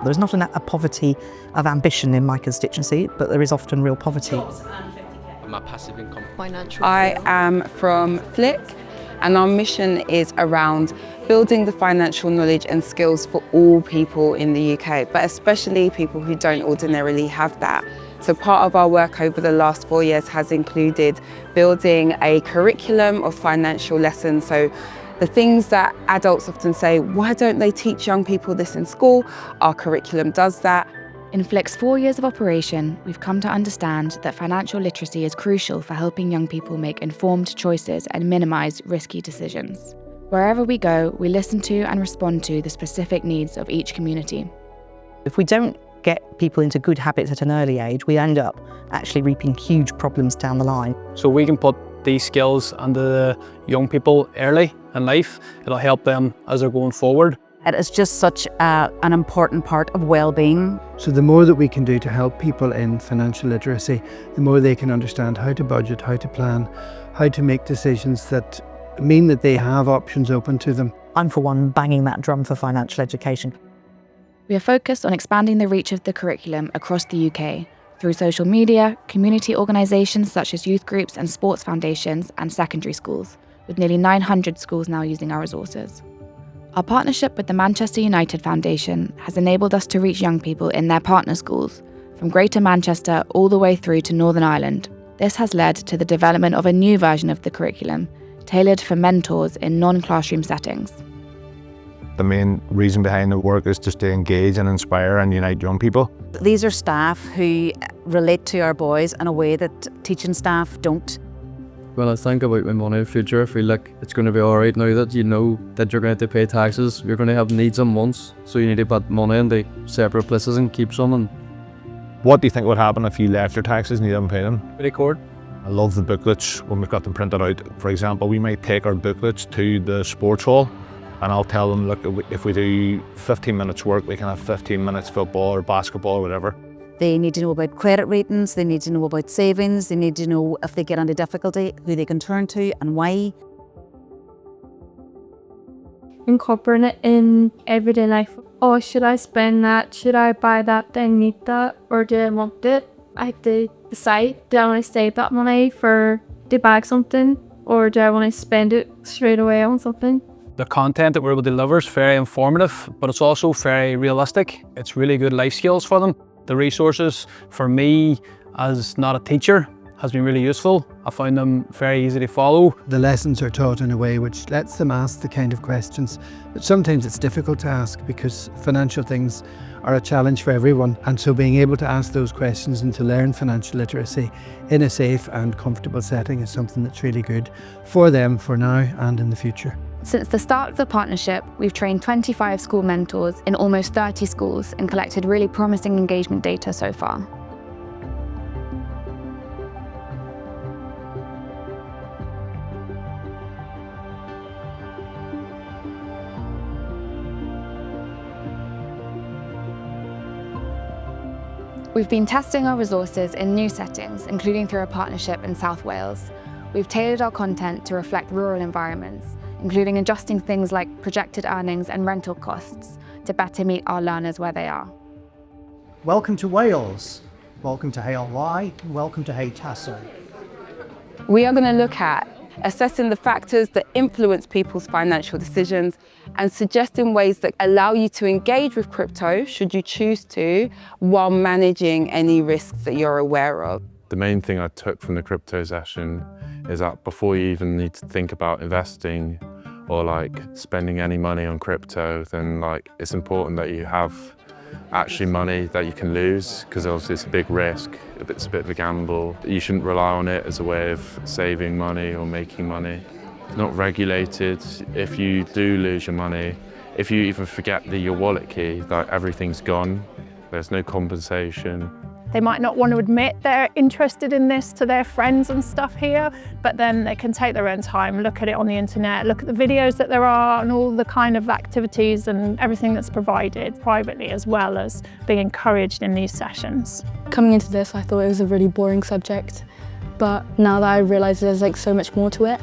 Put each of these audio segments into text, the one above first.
There's not a poverty of ambition in my constituency, but there is often real poverty. My passive income. Financial. I am from Flick, and our mission is around building the financial knowledge and skills for all people in the UK, but especially people who don't ordinarily have that. So part of our work over the last 4 years has included building a curriculum of financial lessons. So the things that adults often say, why don't they teach young people this in school? Our curriculum does that. In Flick's 4 years of operation, we've come to understand that financial literacy is crucial for helping young people make informed choices and minimise risky decisions. Wherever we go, we listen to and respond to the specific needs of each community. If we don't get people into good habits at an early age, we end up actually reaping huge problems down the line. So we can put these skills under the young people early in life. It'll help them as they're going forward. It is just such an important part of well-being. So the more that we can do to help people in financial literacy, the more they can understand how to budget, how to plan, how to make decisions that mean that they have options open to them. I'm, for one, banging that drum for financial education. We are focused on expanding the reach of the curriculum across the UK through social media, community organisations such as youth groups and sports foundations, and secondary schools, with nearly 900 schools now using our resources. Our partnership with the Manchester United Foundation has enabled us to reach young people in their partner schools, from Greater Manchester all the way through to Northern Ireland. This has led to the development of a new version of the curriculum, tailored for mentors in non-classroom settings. The main reason behind the work is just to engage and inspire and unite young people. These are staff who relate to our boys in a way that teaching staff don't. When I think about my money in the future, I feel like it's going to be alright now that you know that you're going to have to pay taxes. You're going to have needs and wants, so you need to put money into separate places and keep some. And what do you think would happen if you left your taxes and you didn't pay them? Record. I love the booklets when we've got them printed out. For example, we might take our booklets to the sports hall and I'll tell them, look, if we do 15 minutes work, we can have 15 minutes football or basketball or whatever. They need to know about credit ratings, they need to know about savings, they need to know if they get into difficulty, who they can turn to and why. Incorporating it in everyday life. Oh, should I spend that? Should I buy that? Do I need that? Or do I want it? I have to decide, do I want to save that money to buy something? Or do I want to spend it straight away on something? The content that we're able to deliver is very informative, but it's also very realistic. It's really good life skills for them. The resources, for me, as not a teacher, has been really useful. I found them very easy to follow. The lessons are taught in a way which lets them ask the kind of questions that sometimes it's difficult to ask because financial things are a challenge for everyone. And so being able to ask those questions and to learn financial literacy in a safe and comfortable setting is something that's really good for them for now and in the future. Since the start of the partnership, we've trained 25 school mentors in almost 30 schools and collected really promising engagement data so far. We've been testing our resources in new settings, including through a partnership in South Wales. We've tailored our content to reflect rural environments, including adjusting things like projected earnings and rental costs to better meet our learners where they are. Welcome to Wales. Welcome to HLY. Welcome to HTASL. We are going to look at assessing the factors that influence people's financial decisions and suggesting ways that allow you to engage with crypto, should you choose to, while managing any risks that you're aware of. The main thing I took from the crypto session is that before you even need to think about investing or like spending any money on crypto, then it's important that you have actually money that you can lose, because obviously it's a big risk, it's a bit of a gamble. You shouldn't rely on it as a way of saving money or making money. It's not regulated. If you do lose your money, if you even forget your wallet key, everything's gone. There's no compensation. They might not want to admit they're interested in this to their friends and stuff here, but then they can take their own time, look at it on the internet, look at the videos that there are and all the kind of activities and everything that's provided privately, as well as being encouraged in these sessions. Coming into this, I thought it was a really boring subject, but now that I realise there's so much more to it,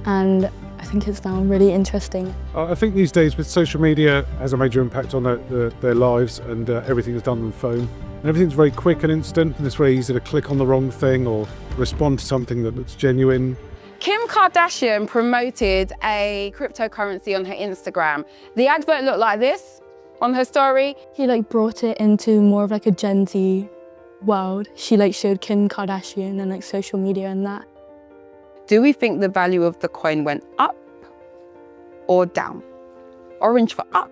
and I think it's now really interesting. I think these days with social media has a major impact on their lives, and everything is done on the phone. And everything's very quick and instant, and it's very easy to click on the wrong thing or respond to something that looks genuine. Kim Kardashian promoted a cryptocurrency on her Instagram. The advert looked like this on her story. She brought it into more of a Gen Z world. She showed Kim Kardashian and social media and that. Do we think the value of the coin went up or down? Orange for up,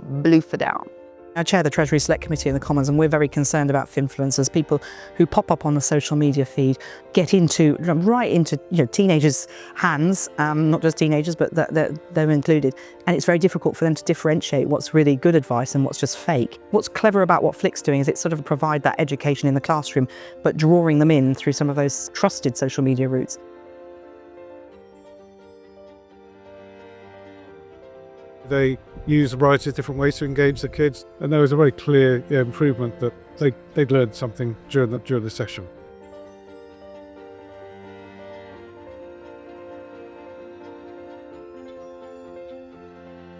blue for down. I chair the Treasury Select Committee in the Commons, and we're very concerned about finfluencers, people who pop up on the social media feed, get right into teenagers' hands, not just teenagers, but they're included. And it's very difficult for them to differentiate what's really good advice and what's just fake. What's clever about what Flick's doing is it sort of provide that education in the classroom, but drawing them in through some of those trusted social media routes. They use a variety of different ways to engage the kids, and there was a very clear improvement that they'd learned something during the session.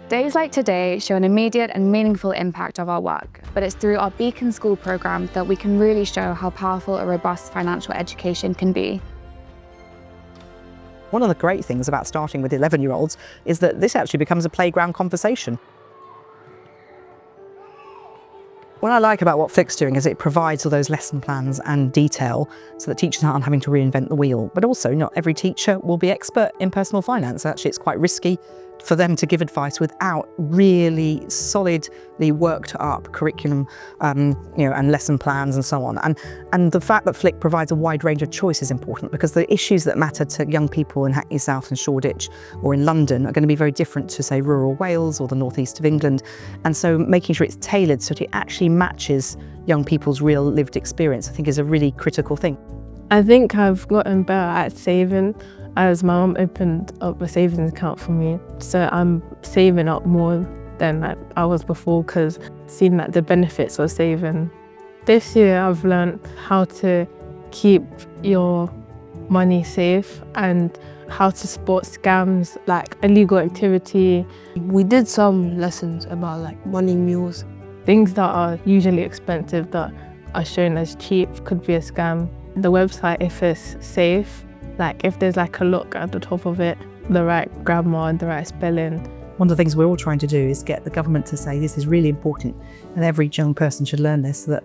Days like today show an immediate and meaningful impact of our work, but it's through our Beacon School programme that we can really show how powerful a robust financial education can be. One of the great things about starting with 11-year-olds is that this actually becomes a playground conversation. What I like about what Flick's doing is it provides all those lesson plans and detail so that teachers aren't having to reinvent the wheel. But also, not every teacher will be expert in personal finance. Actually, it's quite risky for them to give advice without really solidly worked up curriculum, and lesson plans and so on. And the fact that Flick provides a wide range of choice is important, because the issues that matter to young people in Hackney South and Shoreditch or in London are going to be very different to, say, rural Wales or the northeast of England. And so making sure it's tailored so that it actually matches young people's real lived experience, I think, is a really critical thing. I think I've gotten better at saving, as my mum opened up a savings account for me. So I'm saving up more than I was before, because seeing the benefits of saving. This year I've learned how to keep your money safe and how to spot scams like illegal activity. We did some lessons about money mules. Things that are usually expensive that are shown as cheap could be a scam. The website, if it's safe, if there's a look at the top of it, the right grammar and the right spelling. One of the things we're all trying to do is get the government to say this is really important and every young person should learn this, so that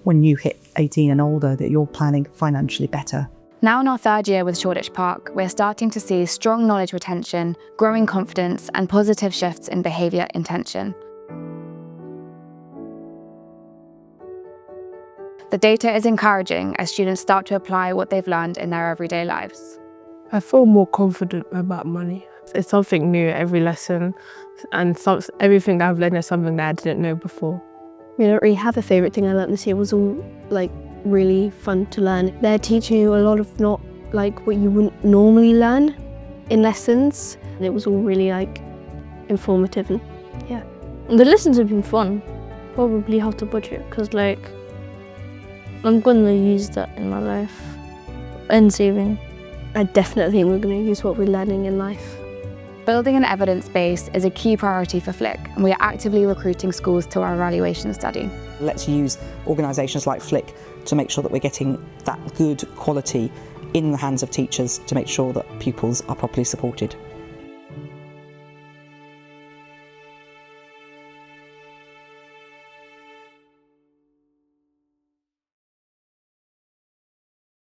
when you hit 18 and older that you're planning financially better. Now in our third year with Shoreditch Park, we're starting to see strong knowledge retention, growing confidence and positive shifts in behaviour intention. The data is encouraging as students start to apply what they've learned in their everyday lives. I feel more confident about money. It's something new every lesson, and everything that I've learned is something that I didn't know before. We don't really have a favourite thing I learned this year. It was all really fun to learn. They're teaching you a lot of not what you wouldn't normally learn in lessons. And it was all really informative, and yeah. The lessons have been fun. Probably how to budget, because I'm going to use that in my life. And saving. I definitely think we're going to use what we're learning in life. Building an evidence base is a key priority for Flick, and we are actively recruiting schools to our evaluation study. Let's use organisations like Flick to make sure that we're getting that good quality in the hands of teachers to make sure that pupils are properly supported.